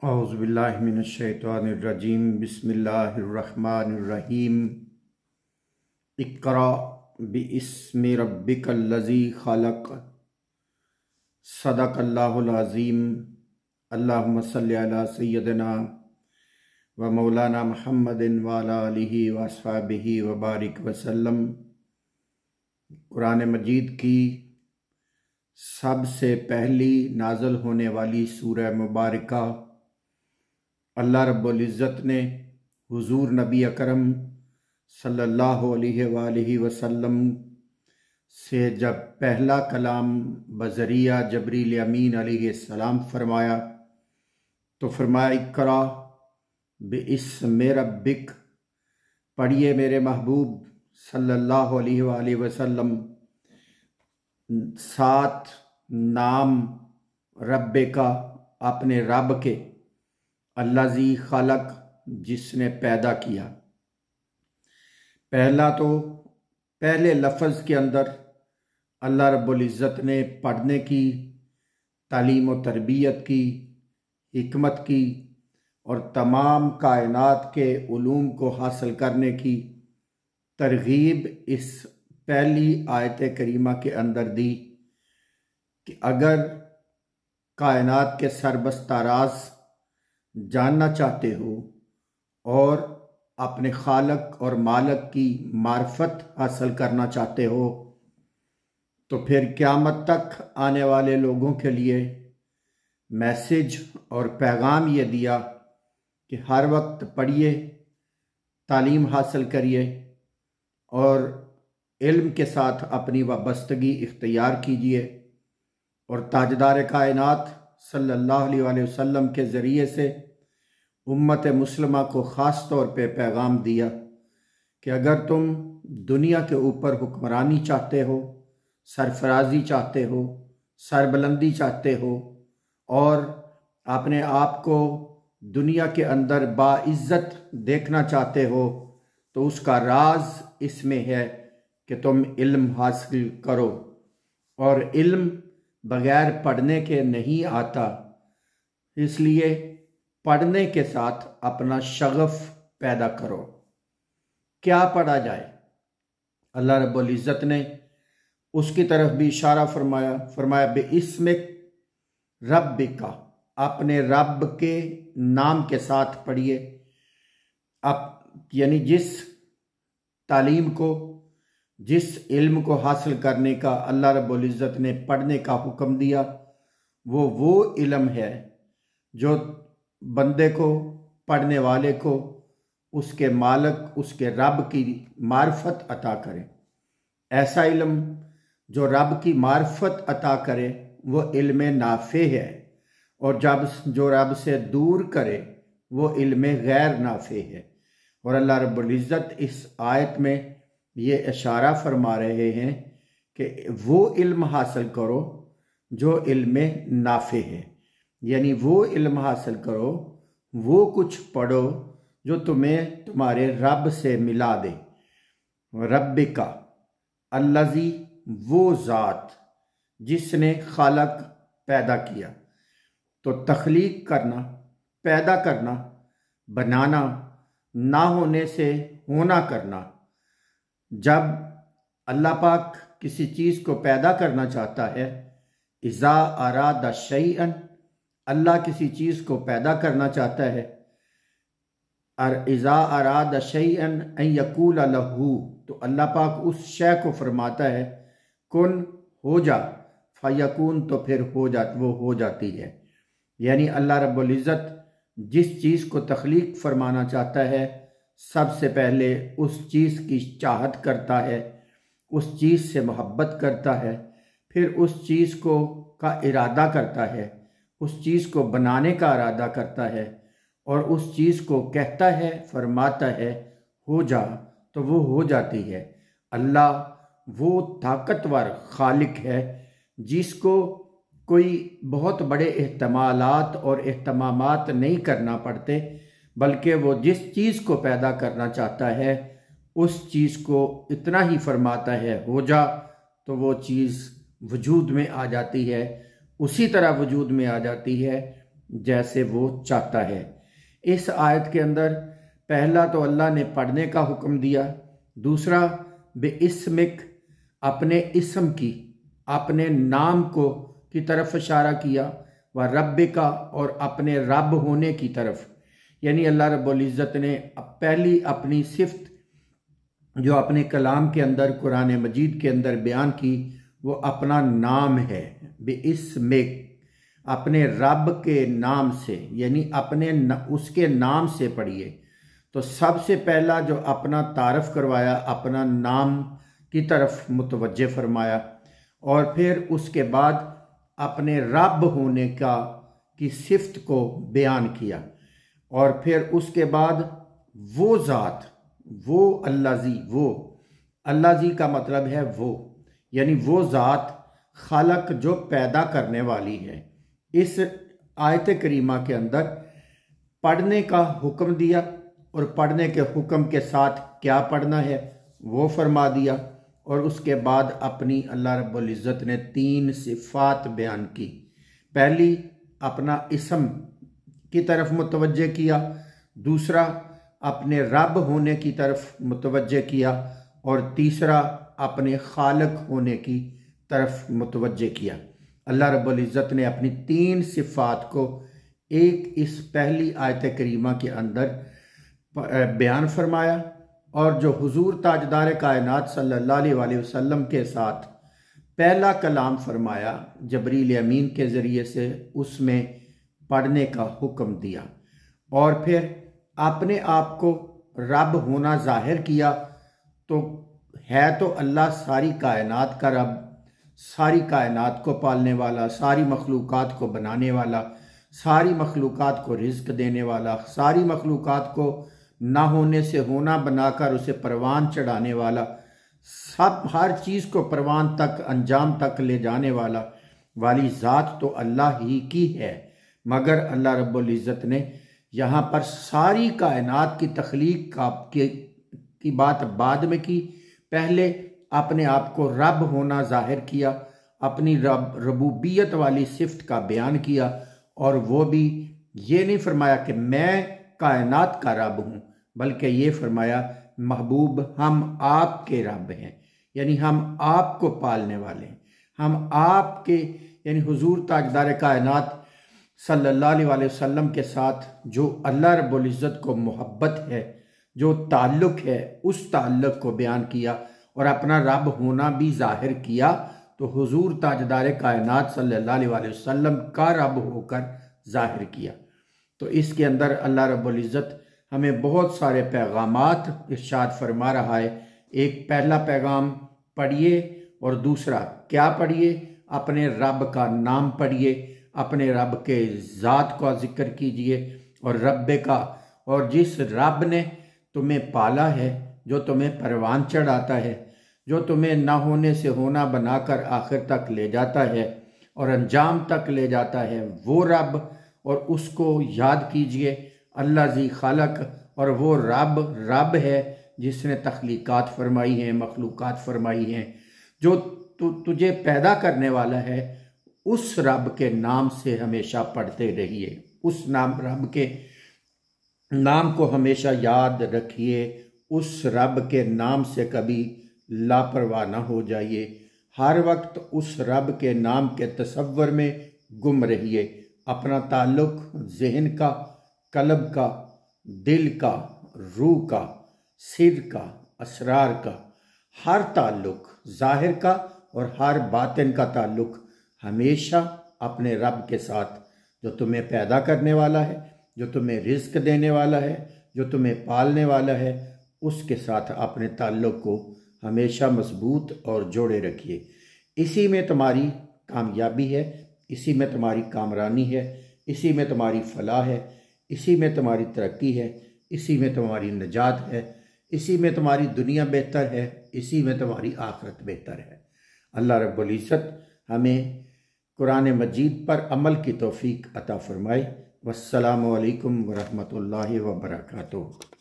اعوذ باللہ من الشیطان الرجیم بسم اللہ الرحمن الرحیم اقرأ باسم ربک الذی خلق صدق اللہ العظیم اللہم صلی علی سیدنا و مولانا محمد وعلی آلہ واصحابہ وبارک وسلم۔ قرآن مجید کی سب سے پہلی نازل ہونے والی سورہ مبارکہ اللہ رب العزت نے حضور نبی اکرم صلی اللہ علیہ وآلہ وسلم سے جب پہلا کلام بذریعہ جبریل امین علیہ السلام فرمایا تو فرمایا اقرأ باسم ربک، پڑھیے میرے محبوب صلی اللہ علیہ وآلہ وسلم 7 نام رب کا، اپنے رب کے، الذی خلق، جس نے پیدا کیا۔ پہلے لفظ کے اندر اللہ رب العزت نے پڑھنے کی، تعلیم و تربیت کی، حکمت کی اور تمام کائنات کے علوم کو حاصل کرنے کی ترغیب اس پہلی آیت کریمہ کے اندر دی کہ اگر کائنات کے سربستہ راز جاننا چاہتے ہو اور اپنے خالق اور مالک کی معرفت حاصل کرنا چاہتے ہو تو پھر قیامت تک آنے والے لوگوں کے لیے میسج اور پیغام یہ دیا کہ ہر وقت پڑھیے، تعلیم حاصل کریے اور علم کے ساتھ اپنی وابستگی اختیار کیجیے، اور تاجدار کائنات صلی اللہ علیہ وآلہ وسلم کے ذریعے سے امت مسلمہ کو خاص طور پہ پیغام دیا کہ اگر تم دنیا کے اوپر حکمرانی چاہتے ہو، سرفرازی چاہتے ہو، سربلندی چاہتے ہو اور اپنے آپ کو دنیا کے اندر باعزت دیکھنا چاہتے ہو تو اس کا راز اس میں ہے کہ تم علم حاصل کرو، اور علم بغیر پڑھنے کے نہیں آتا، اس لیے پڑھنے کے ساتھ اپنا شغف پیدا کرو۔ کیا پڑھا جائے؟ اللہ رب العزت نے اس کی طرف بھی اشارہ فرمایا بِاسْمِ رَبِّکَ، اپنے رب کے نام کے ساتھ پڑھیے۔ یعنی جس تعلیم کو، جس علم کو حاصل کرنے کا اللہ رب العزت نے پڑھنے کا حکم دیا وہ علم ہے جو بندے کو، پڑھنے والے کو، اس کے مالک، اس کے رب کی معرفت عطا کرے۔ ایسا علم جو رب کی معرفت عطا کرے وہ علم نافع ہے، اور جو رب سے دور کرے وہ علم غیر نافع ہے۔ اور اللہ رب العزت اس آیت میں یہ اشارہ فرما رہے ہیں کہ وہ علم حاصل کرو جو علم نافع ہے، یعنی وہ علم حاصل کرو، وہ کچھ پڑھو جو تمہیں تمہارے رب سے ملا دے۔ رب کا، الذی، وہ ذات جس نے خلق، پیدا کیا۔ تو تخلیق کرنا، پیدا کرنا، بنانا، نہ ہونے سے ہونا کرنا۔ جب اللہ پاک کسی چیز کو پیدا کرنا چاہتا ہے، اذا اراد شیئا، اللہ کسی چیز کو پیدا کرنا چاہتا ہے، اور اذا اراد شیئا ان یقول لہ، تو اللہ پاک اس شے کو فرماتا ہے کن، ہو جا، فیکون، تو پھر وہ ہو جاتی ہے۔ یعنی اللہ رب العزت جس چیز کو تخلیق فرمانا چاہتا ہے سب سے پہلے اس چیز کی چاہت کرتا ہے، اس چیز سے محبت کرتا ہے، پھر اس چیز کا ارادہ کرتا ہے، اس چیز کو بنانے کا ارادہ کرتا ہے، اور اس چیز کو کہتا ہے، فرماتا ہے ہو جا، تو وہ ہو جاتی ہے۔ اللہ وہ طاقتور خالق ہے جس کو کوئی بہت بڑے احتمالات اور اہتمامات نہیں کرنا پڑتے، بلکہ وہ جس چیز کو پیدا کرنا چاہتا ہے اس چیز کو اتنا ہی فرماتا ہے ہو جا، تو وہ چیز وجود میں آ جاتی ہے، اسی طرح وجود میں آ جاتی ہے جیسے وہ چاہتا ہے۔ اس آیت کے اندر پہلا تو اللہ نے پڑھنے کا حکم دیا، دوسرا بے اسمک اپنے اسم کی، اپنے نام کی طرف اشارہ کیا، و رب کا اور اپنے رب ہونے کی طرف، یعنی اللہ رب العزت نے پہلی اپنی صفت جو اپنے کلام کے اندر قرآن مجید کے اندر بیان کی وہ اپنا نام ہے، بے اسمک اپنے رب کے نام سے، یعنی اس کے نام سے پڑھیے۔ تو سب سے پہلا جو اپنا تعارف کروایا اپنا نام کی طرف متوجہ فرمایا، اور پھر اس کے بعد اپنے رب ہونے کی صفت کو بیان کیا، اور پھر اس کے بعد وہ ذات، وہ اللہ زی کا مطلب ہے وہ، یعنی وہ ذات خالق جو پیدا کرنے والی ہے۔ اس آیت کریمہ کے اندر پڑھنے کا حکم دیا، اور پڑھنے کے حکم کے ساتھ کیا پڑھنا ہے وہ فرما دیا، اور اس کے بعد اپنی اللہ رب العزت نے 3 صفات بیان کی۔ پہلی اپنا اسم کی طرف متوجہ کیا، دوسرا اپنے رب ہونے کی طرف متوجہ کیا، اور تیسرا اپنے خالق ہونے کی طرف متوجہ کیا۔ اللہ رب العزت نے اپنی 3 صفات کو اس پہلی آیت کریمہ کے اندر بیان فرمایا، اور جو حضور تاجدار کائنات صلی اللہ علیہ وسلم کے ساتھ پہلا کلام فرمایا جبریل امین کے ذریعے سے، اس میں پڑھنے کا حکم دیا، اور پھر اپنے آپ کو رب ہونا ظاہر کیا۔ تو ہے تو اللہ ساری کائنات کا رب، ساری کائنات کو پالنے والا، ساری مخلوقات کو بنانے والا، ساری مخلوقات کو رزق دینے والا، ساری مخلوقات کو نہ ہونے سے ہونا بنا کر اسے پروان چڑھانے والا، ہر چیز کو پروان تک انجام تک لے جانے والی ذات تو اللہ ہی کی ہے، مگر اللہ رب العزت نے یہاں پر ساری کائنات کی تخلیق کی بات بعد میں کی، پہلے اپنے آپ کو رب ہونا ظاہر کیا، اپنی ربوبیت والی صفت کا بیان کیا، اور وہ بھی یہ نہیں فرمایا کہ میں کائنات کا رب ہوں، بلکہ یہ فرمایا محبوب ہم آپ کے رب ہیں، یعنی ہم آپ کو پالنے والے ہیں، ہم آپ کے، یعنی حضور تاجدار کائنات صلی اللہ علیہ وسلم کے ساتھ جو اللہ رب العزت کو محبت ہے، جو تعلق ہے، اس تعلق کو بیان کیا اور اپنا رب ہونا بھی ظاہر کیا۔ تو حضور تاجدار کائنات صلی اللہ علیہ وسلم کا رب ہو کر ظاہر کیا۔ تو اس کے اندر اللہ رب العزت ہمیں بہت سارے پیغامات ارشاد فرما رہا ہے۔ ایک پہلا پیغام پڑھیے، اور دوسرا کیا پڑھیے؟ اپنے رب کا نام پڑھیے، اپنے رب کے ذات کا ذکر کیجئے، اور رب کا، اور جس رب نے تمہیں پالا ہے، جو تمہیں پروان چڑھاتا ہے، جو تمہیں نہ ہونے سے ہونا بنا کر آخر تک لے جاتا ہے اور انجام تک لے جاتا ہے، وہ رب، اور اس کو یاد کیجئے، اللہ ذی خالق، اور وہ رب ہے جس نے تخلیقات فرمائی ہیں، مخلوقات فرمائی ہیں، جو تجھے پیدا کرنے والا ہے۔ اس رب کے نام سے ہمیشہ پڑھتے رہیے، اس رب کے نام کو ہمیشہ یاد رکھیے، اس رب کے نام سے کبھی لاپرواہ نہ ہو جائیے، ہر وقت اس رب کے نام کے تصور میں گم رہیے، اپنا تعلق ذہن کا، قلب کا، دل کا، روح کا، سر کا، اسرار کا، ہر تعلق ظاہر کا اور ہر باطن کا تعلق ہمیشہ اپنے رب کے ساتھ، جو تمہیں پیدا کرنے والا ہے، جو تمہیں رزق دینے والا ہے، جو تمہیں پالنے والا ہے، اس کے ساتھ اپنے تعلق کو ہمیشہ مضبوط اور جوڑے رکھیے۔ اسی میں تمہاری کامیابی ہے، اسی میں تمہاری کامرانی ہے، اسی میں تمہاری فلاح ہے، اسی میں تمہاری ترقی ہے، اسی میں تمہاری نجات ہے، اسی میں تمہاری دنیا بہتر ہے، اسی میں تمہاری آخرت بہتر ہے۔ اللہ رب العزت ہمیں قرآن مجید پر عمل کی توفیق عطا فرمائے۔ والسلام علیکم ورحمۃ اللہ وبرکاتہ۔